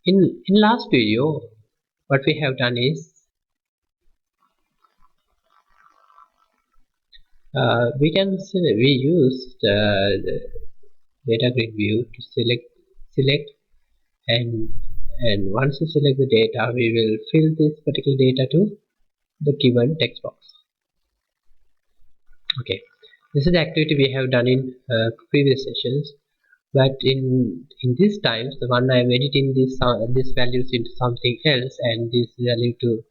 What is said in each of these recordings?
In last video, what we have done is we use the data grid view to select and once you select the data, we will fill this particular data to the given text box. Okay, this is the activity we have done in previous sessions, but in these times, the one I am editing this values into something else and this value to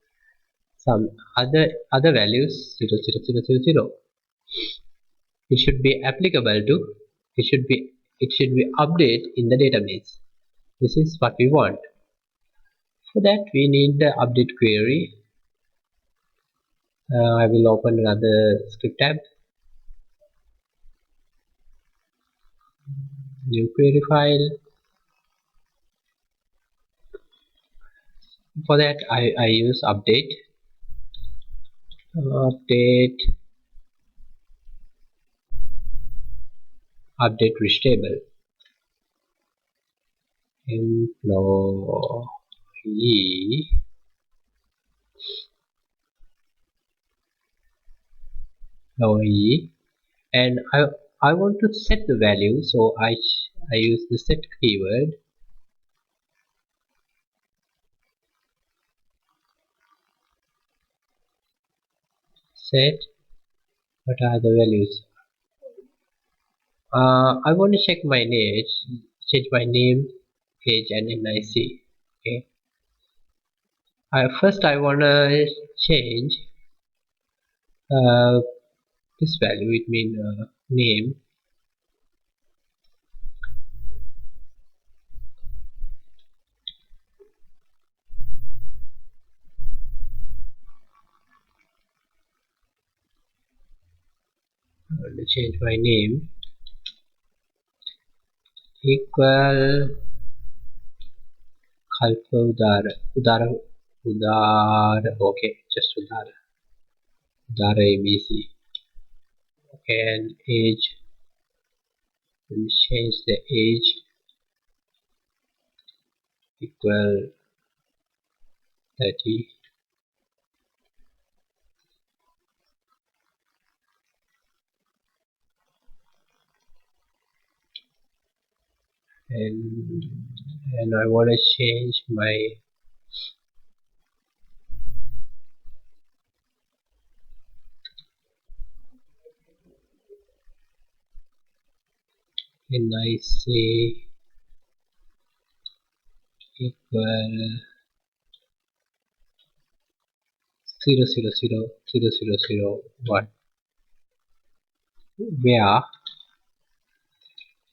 some other values 00000. It should be applicable to it should be update in the database. This is what we want. For that we need the update query. I will open another script tab, new query file. For that I use update rich table employee, and I want to set the value, so I use the set keyword. Set what are the values. I want to check my name, change my name, age and NIC. Okay. First I want to change this value, it means name. I want to change my name equal Khalfa Udar, okay, just Udar ABC. Okay, and age, we'll change the age equal 30. And I want to change my NIC equal 0000001, where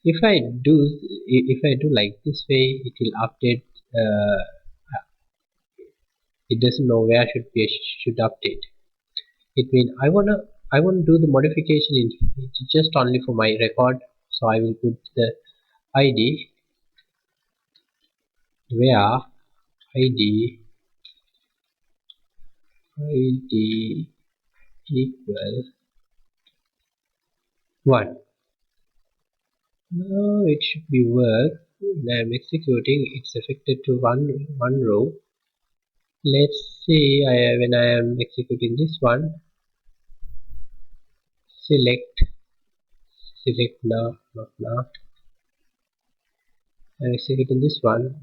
if I do like this way, it will update. It doesn't know where should update. It means I want to do the modification in just only for my record, so I will put the ID where ID equal 1. Now it should be work. When I am executing, it's affected to one row. Let's see, when I am executing this one, select now, not now. I'm executing this one,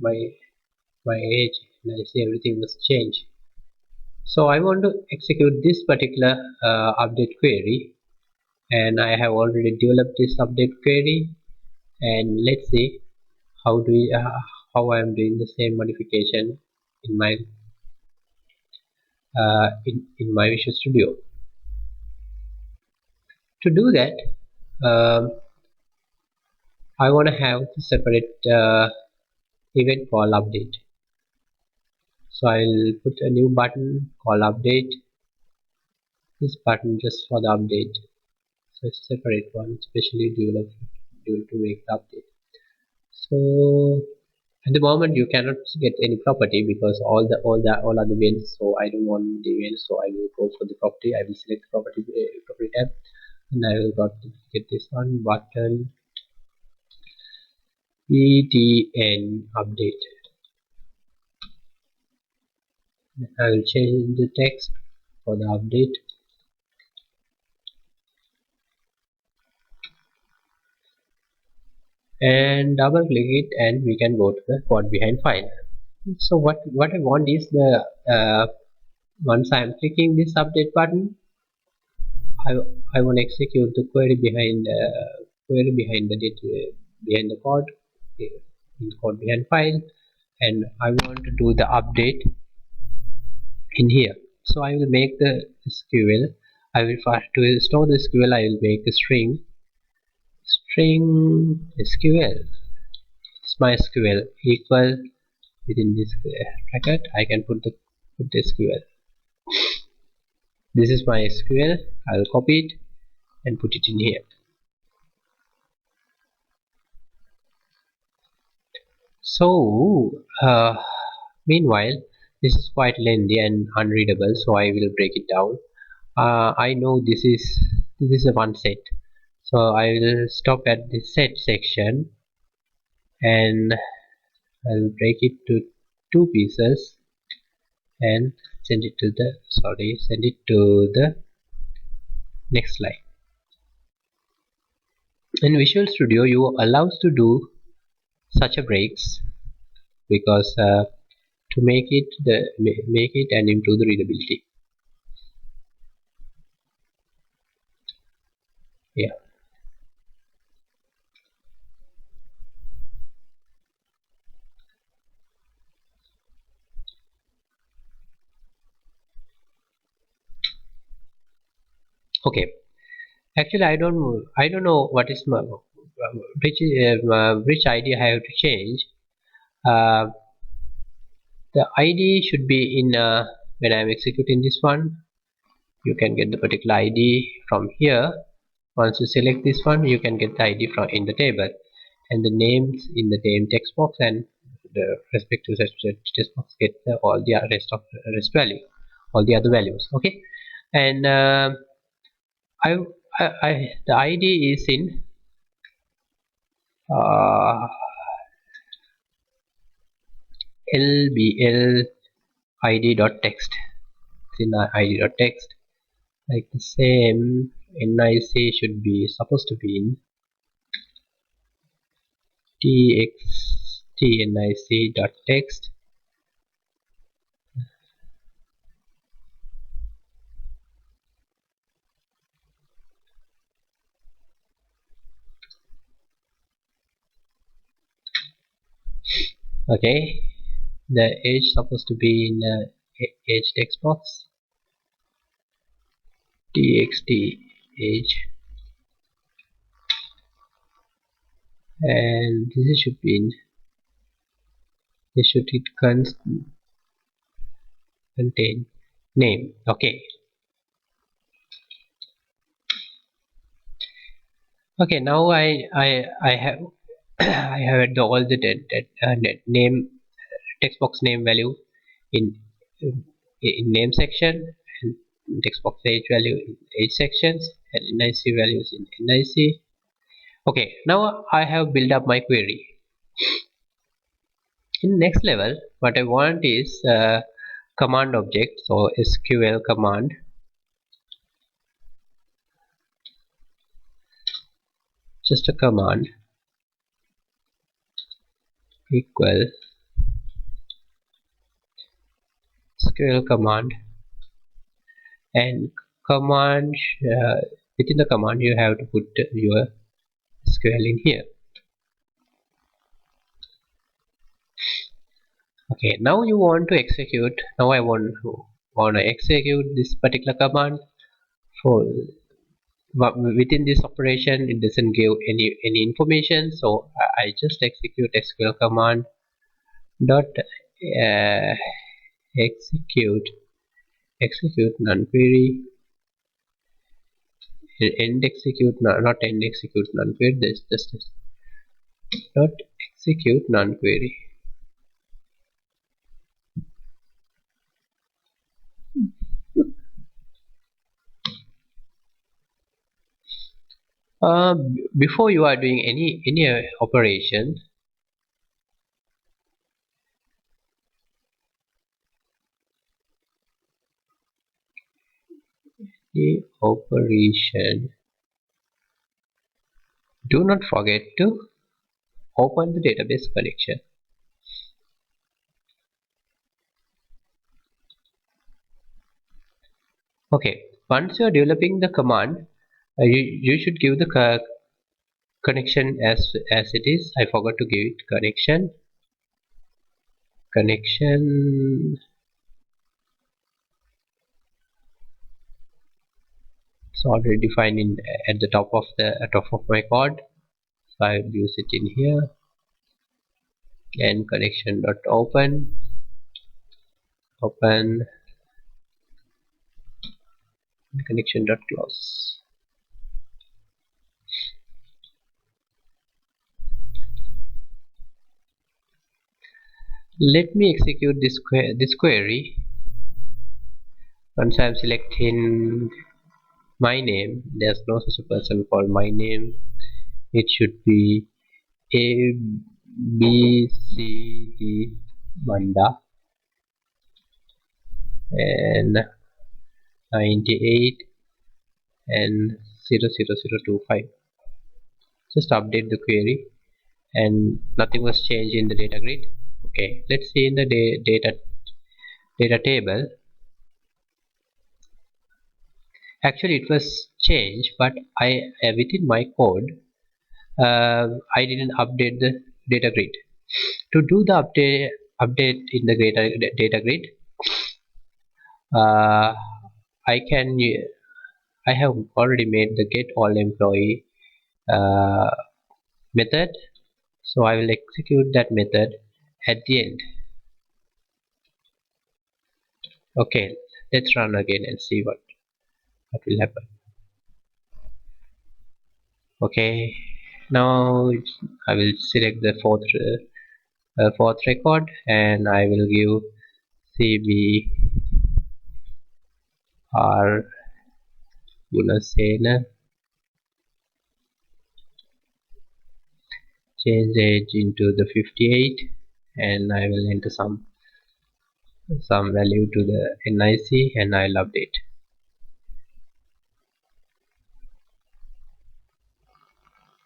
my age, and I see everything was changed. So I want to execute this particular update query, and I have already developed this update query, and let's see how I am doing the same modification in my Visual Studio. To do that, I want to have a separate event called update. So I'll put a new button called update. This button just for the update. So it's a separate one, specially developed to make the update. So at the moment you cannot get any property because all are the events. So I don't want the events. So I will go for the property. I will select the property tab, and I will get this one button btn update. I will change the text for the update, and double click it, and we can go to the code behind file. So what I want is the once I am clicking this update button, I, I want to execute the query behind the data, behind the code, in code behind file, and I want to do the update in here. So I will make the SQL. I will first to store the SQL. I will make a string SQL. It's my SQL equal within this bracket. I can put the SQL. This is my SQL. I will copy it and put it in here. So meanwhile, this is quite lengthy and unreadable, so I will break it down. I know this is a one set, so I will stop at the set section, and I'll break it to two pieces and send it to the next line. In Visual Studio, you are allowed to do such a breaks because to make it and improve the readability. Yeah. Okay. Actually, I don't know what is my which ID I have to change. Uh, the ID should be in when I am executing this one. You can get the particular ID from here. Once you select this one, you can get the ID from in the table, and the names in the name text box, and the respective text box get all the rest value, all the other values. Okay, and I, the ID is in uh, lbl id.text. It's in id.text. Like the same, nic should be supposed to be in txtnic.text. Okay, the age supposed to be in age text box, txt age, and this should be in, this should contain name. Okay. Okay, now I have I have all the name text box name value in in name section, and text box age value in age sections, and nic values in nic. Okay, now I have built up my query. In next level, what I want is command object. So SQL command, just a command equal SQL command, and command within the command you have to put your SQL in here. Okay, now you want to execute. Now I want to execute this particular command. For within this operation, it doesn't give any information, so I just execute SQL command dot execute non-query, end execute, not end execute non-query. This just dot execute non-query. Before you are doing any operation, the operation. Do not forget to open the database connection. Okay, once you are developing the command, you should give the connection as it is. I forgot to give it connection. It's already defined in at the top of my code, so I will use it in here. And connection dot open connection dot close. Let me execute this query. Once I'm selecting my name, there's no such a person called my name. It should be A B C D Manda and 98 and 00025. Just update the query and nothing was changed in the data grid. Okay, let's see in the data table. Actually it was changed, but I within my code I didn't update the data grid. To do the update in the data grid, uh, I can I have already made the get all employee uh, method, so I will execute that method at the end. Okay, let's run again and see what will happen. Okay, now I will select the fourth record and I will give CBR Gunasena, change the age into the 58 and I will enter some value to the NIC and I'll update.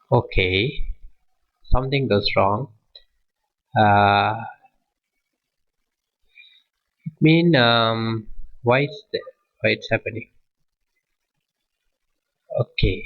Okay, something goes wrong. It mean why it's happening? Okay,